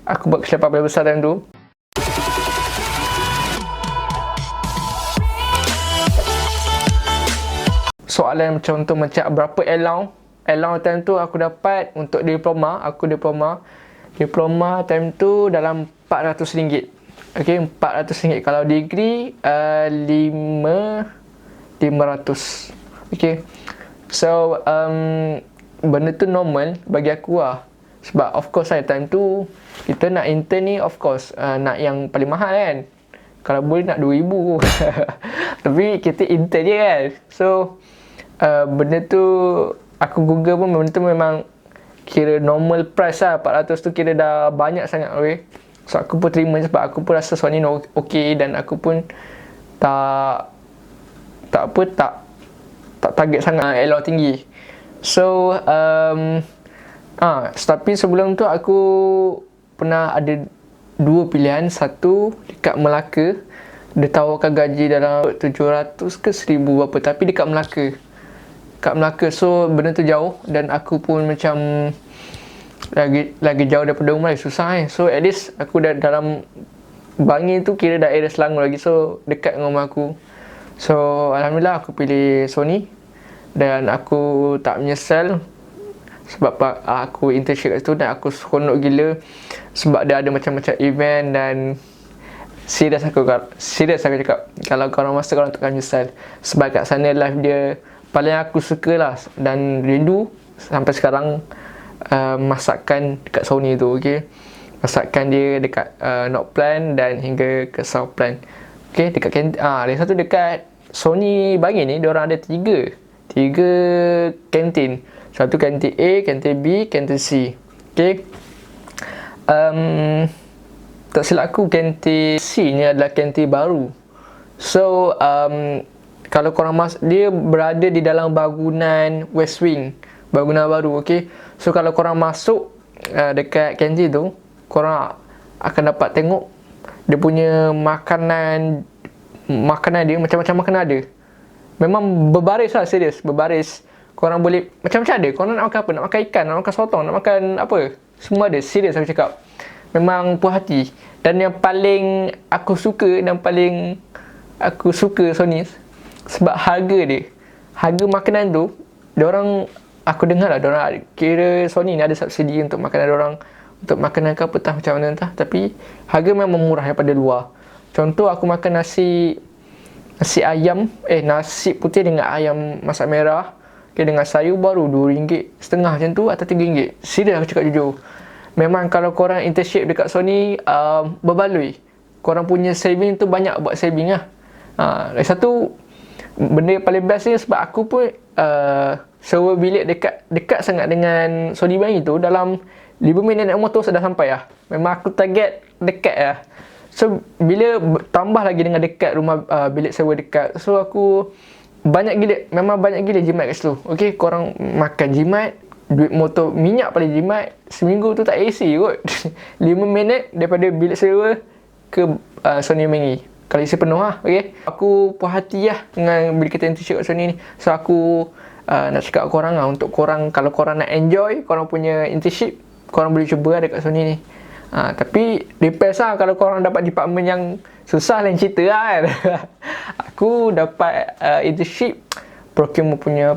Aku buat kesilapan paling besar time tu. Soalan contoh macam berapa allowance time tu aku dapat untuk diploma. Diploma time tu dalam RM400. Okay, RM400. Kalau degree, 500. Okay. So, benda tu normal bagi aku lah. Sebab of course lah time tu kita nak intern ni, of course nak yang paling mahal kan. Kalau boleh nak RM2,000. Tapi kita intern je kan. So benda tu aku google pun, benda tu memang kira normal price lah. 400 tu kira dah banyak sangat. Okay. So aku pun terima sebab aku pun rasa Sony ni okay. Dan aku pun tak target sangat allowance tinggi. So tapi sebelum tu aku pernah ada dua pilihan. Satu dekat Melaka, dia tawarkan gaji dalam 700 ke 1000 berapa, tapi dekat Melaka. So benda tu jauh dan aku pun macam lagi jauh daripada rumah, lagi susah So at least aku dah dalam Bangi tu kira daerah Selangor lagi, so dekat dengan rumah aku. So alhamdulillah aku pilih Sony dan aku tak menyesal sebab aku internship kat situ dan aku seronok gila sebab dia ada macam-macam event. Dan serius aku cakap, kalau korang masuk korang takkan menyesal sebab kat sana live dia paling aku suka lah dan rindu sampai sekarang. Masakan dekat Sony tu, okay. Masakan dia dekat North Plan dan hingga ke South Plan. Okay, dekat kantin. Ada satu dekat Sony Bangi ni, diorang ada tiga kantin. Satu kantin A, kantin B, kantin C. Okay. Tak silap aku, kantin C ni adalah kantin baru. So kalau korang masuk, dia berada di dalam bangunan West Wing, bangunan baru. Okay. So kalau korang masuk dekat kantin tu, korang akan dapat tengok dia punya makanan dia, macam-macam makanan ada. Memang berbaris lah, serius, berbaris. Korang boleh, macam-macam ada. Korang nak makan apa? Nak makan ikan, nak makan sotong, nak makan apa, semua ada. Serius aku cakap, memang puas hati. Dan yang paling aku suka Sony sebab harga dia. Harga makanan tu, diorang, aku dengar lah, diorang kira Sony ni ada subsidi untuk makanan diorang, untuk makanan ke apa entah macam mana entah. Tapi harga memang murah daripada luar. Contoh aku makan nasi ayam, nasi putih dengan ayam masak merah, okay, dengan sayur baru RM2.5 macam tu, atau RM3. Serius aku cakap jujur. Memang kalau korang internship dekat Sony, berbaloi. Korang punya saving tu banyak buat saving lah. Lagi satu, benda yang paling best ni sebab aku pun sewa bilik dekat sangat dengan Sony Bangi tu, dalam 5 minit naik motor sudah sampai lah. Memang aku target dekat lah. So bila tambah lagi dengan dekat rumah, bilik sewa dekat, so aku memang banyak gila jimat kat situ. Okay, korang makan jimat, duit motor, minyak paling jimat, seminggu tu tak AC kot. 5 minit daripada bilik sewa ke Sony Bangi, kalau isi penuh lah. Okay, aku puas hati lah dengan bila kita internship kat Sony ni. So aku nak cakap korang lah, untuk korang, kalau korang nak enjoy korang punya internship, korang boleh cuba lah dekat Sony ni. Tapi depends lah, kalau korang dapat department yang susah, lain cerita lah kan. Aku dapat internship procurement punya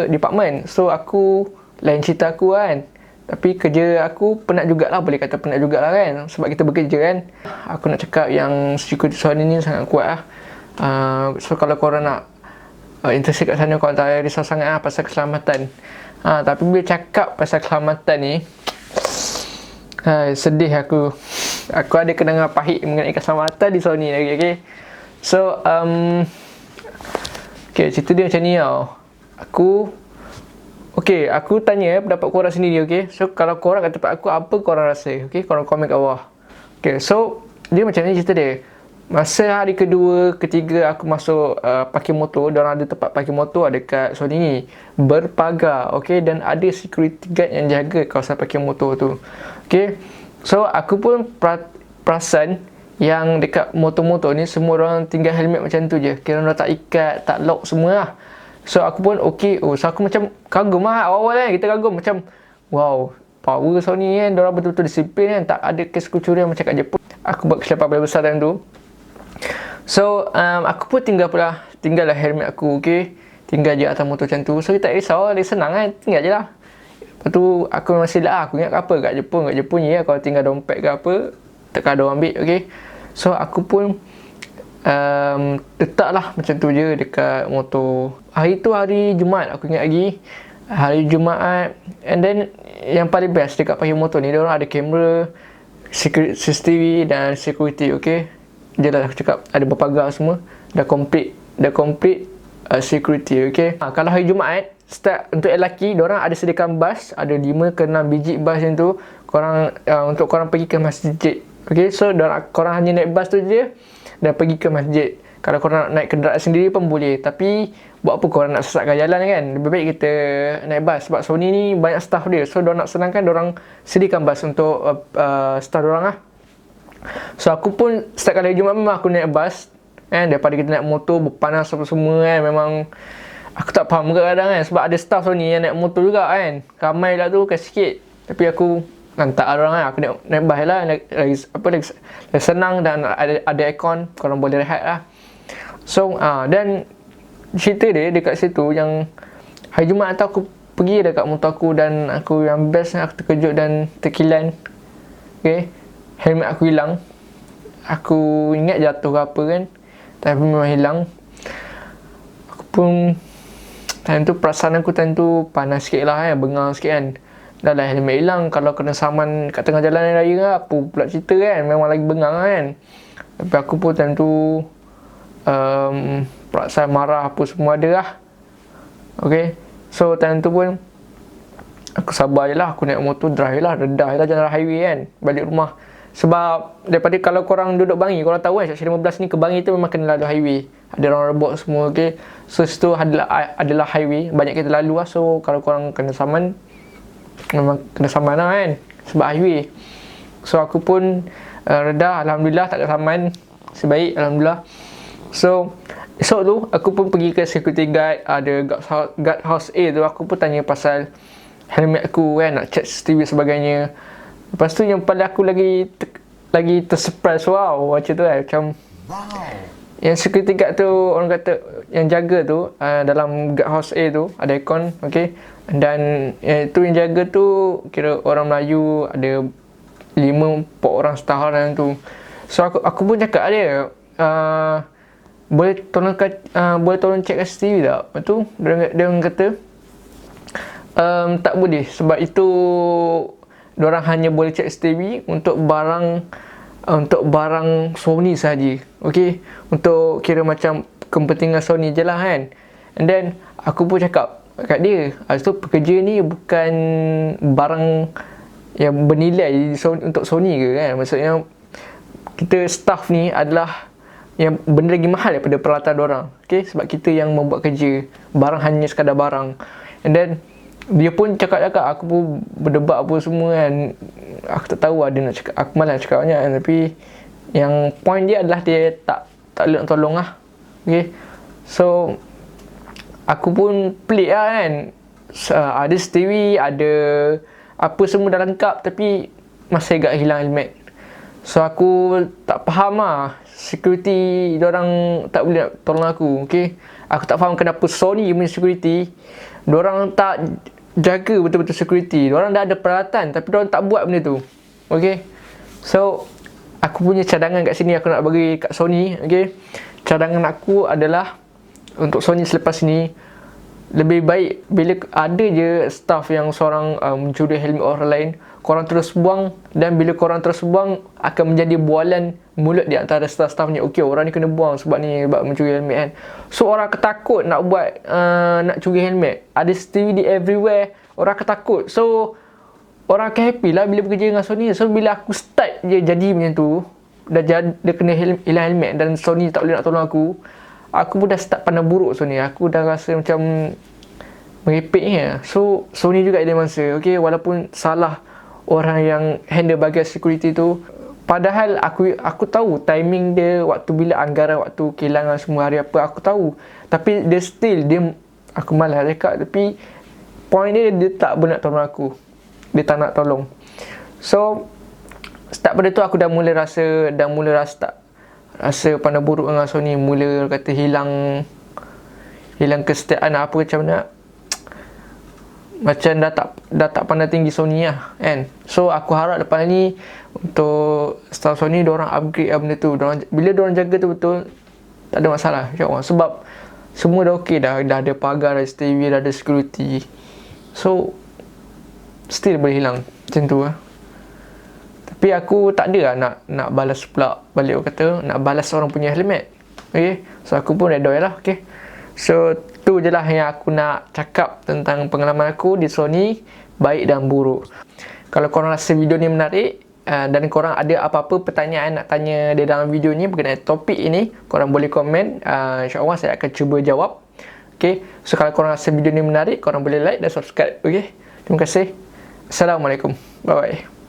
department. So aku, lain cerita aku kan. Tapi kerja aku penat jugalah, boleh kata penat jugalah kan, sebab kita bekerja kan. Aku nak cakap yang security Sony ni sangat kuat lah. So kalau korang nak internship kat sana, korang tak payah risau sangat lah pasal keselamatan. Tapi bila cakap pasal keselamatan ni, sedih aku ada kenangan pahit mengenai keselamatan di Sony lagi. Okay. So cerita dia macam ni tau. Aku tanya pendapat korang sendiri. Okay. So kalau korang kat tempat aku, apa korang rasa? Okay, korang komen kat bawah. Okay, so dia macam ni cerita dia. Masa hari kedua, ketiga aku masuk parking motor, diorang ada tempat parking motor dekat Sony ni, berpagar, okay, dan ada security guard yang jaga kawasan parking motor tu. Okay, so aku pun perasan yang dekat motor-motor ni semua orang tinggal helmet macam tu je, kira orang tak ikat, tak lock semua lah. So aku pun so aku macam kagum lah, awal-awal kan kita kagum macam wow, power Sony kan. Diorang betul-betul disiplin kan. Tak ada kes kecurian macam kat Jepun. Aku buat kesilapan paling besar time tu. So aku pun tinggal lah helmet aku, okay. Tinggal je atas motor macam tu. So tak risau, dia senang kan. Tinggal je lah. Lepas tu aku memang silap. Aku ingat apa kat Jepun ya, kalau tinggal dompet ke apa, takkan ada orang ambil, okay. So aku pun letaklah macam tu je dekat motor. Hari tu hari Jumaat, aku ingat lagi. Hari Jumaat. And then yang paling best dekat parking motor ni, diorang ada kamera, CCTV dan security, okay. Jelas aku cakap ada berpagar semua. Dah complete security, okay. Kalau hari Jumaat start untuk lelaki, diorang ada sediakan bas, ada 5 ke 6 biji bas yang tu korang untuk korang pergi ke masjid, okay. So korang hanya naik bas tu je dan pergi ke masjid. Kalau korang nak naik kenderaan sendiri pun boleh, tapi buat apa korang nak sesatkan jalan kan. Lebih baik kita naik bas, sebab Sony ni banyak staff dia. So diorang nak senangkan, diorang sediakan bas untuk staff diorang lah. So aku pun setiap kali Jumaat memang aku naik bas kan, daripada kita naik motor berpanas apa semua kan. Memang aku tak faham kadang-kadang kan, sebab ada staff Sony yang naik motor juga kan. Ramai lah tu, kasi sikit. Tapi aku tak ada orang kan, aku naik bas lah. Lagi senang dan ada aircon, korang boleh rehat lah. So dan cerita dia dekat situ yang hari Jumaat tu aku pergi dekat motor aku, dan aku yang best, aku terkejut dan terkilan, okay. Helmet aku hilang. Aku ingat jatuh ke apa kan, tapi memang hilang. Aku pun time tu perasaan aku time tu panas sikit lah kan, bengang sikit kan. Dah lah helmet hilang, kalau kena saman kat tengah jalan raya kan, apa pula cerita kan. Memang lagi bengang kan. Tapi aku pun time tu perasaan marah apa semua ada lah, okay. So time tu pun aku sabar je lah. Aku naik motor, drive lah, redah lah jalan highway kan, balik rumah. Sebab daripada kalau korang duduk Bangi, korang tahu kan Seksyen 15 ni ke Bangi tu memang kena lalu highway. Ada orang rebok semua, okay. So situ adalah highway, banyak kita lalu lah. So kalau korang kena saman, memang kena saman lah kan, sebab highway. So aku pun redah, Alhamdulillah tak ada saman, sebaik, Alhamdulillah. So esok tu aku pun pergi ke security guard, ada guard house A tu. Aku pun tanya pasal helmet aku kan, nak check CCTV sebagainya. Lepas tu yang paling aku lagi tersurprise, wow, macam tu kan. Macam yang security guard tu, orang kata yang jaga tu dalam guard house A tu ada aircon, okay. Dan itu yang jaga tu kira orang Melayu, ada 5-4 orang staff dalam tu. So aku pun cakap dia, boleh tolong check CCTV tak? Lepas tu dia kata tak boleh, sebab itu diorang hanya boleh check CCTV untuk barang Sony sahaja, okay. Untuk kira macam kepentingan Sony je lah kan. And then aku pun cakap kat dia, so pekerja ni bukan barang yang bernilai untuk Sony ke kan. Maksudnya kita staff ni adalah yang benda lagi mahal daripada peralatan diorang, okay. Sebab kita yang membuat kerja, barang hanya sekadar barang. And then dia pun cakap-cakap, aku pun berdebat apa semua kan. Aku tak tahu ada nak cakap, aku malas cakap banyak kan. Tapi yang point dia adalah dia tak boleh nak tolong lah, okay. So aku pun pelik lah kan. Ada CCTV, ada apa semua dah lengkap, tapi masih agak hilang helmet. So aku tak faham lah, security diorang tak boleh nak tolong aku, okay. Aku tak faham kenapa Sony punya security diorang tak jaga betul-betul security. Diorang dah ada peralatan tapi diorang tak buat benda tu, okay. So aku punya cadangan kat sini, aku nak bagi kat Sony, okay. Cadangan aku adalah untuk Sony selepas ni, lebih baik bila ada je staff yang seorang mencuri helmet orang lain, korang terus buang. Dan bila korang terus buang, akan menjadi bualan mulut di antara staff-staff ni. Okay, orang ni kena buang sebab ni sebab mencuri helmet kan. So orang ketakut nak buat nak curi helmet. Ada CCTV di everywhere, orang ketakut. So orang akan happy lah bila bekerja dengan Sony. So bila aku start je jadi macam tu, dia kena hilang helmet dan Sony tak boleh nak tolong aku pun dah start pandang buruk Sony. Aku dah rasa macam merepeknya. So Sony juga ada masa, okay. Walaupun salah orang yang handle bahagian security tu, padahal aku tahu timing dia, waktu bila anggaran, waktu kehilangan semua hari apa, aku tahu. Tapi dia aku malas cakap. Tapi point dia tak boleh nak tolong aku, dia tak nak tolong. So start pada tu aku dah mula rasa rasa pandang buruk dengan Sony, mula kata hilang kesetiaan apa macam mana, macam dah tak pandang tinggi Sony lah kan. So aku harap lepas ni untuk staff Sony diorang upgrade benda tu. Bila diorang jaga tu betul, tak ada masalah insya-Allah. Sebab semua dah okey dah ada pagar, dah STV, dah ada security. So still boleh hilang macam tu lah. Tapi aku tak ada lah nak balas pula balik, orang kata nak balas orang punya helmet. Okay, so aku pun redha lah. Okay, so tu je lah yang aku nak cakap tentang pengalaman aku di Sony, baik dan buruk. Kalau korang rasa video ni menarik dan korang ada apa-apa pertanyaan nak tanya di dalam video ni berkenaan topik ini, korang boleh komen. InsyaAllah saya akan cuba jawab. Okay, so kalau korang rasa video ni menarik, korang boleh like dan subscribe. Okay, terima kasih. Assalamualaikum. Bye bye.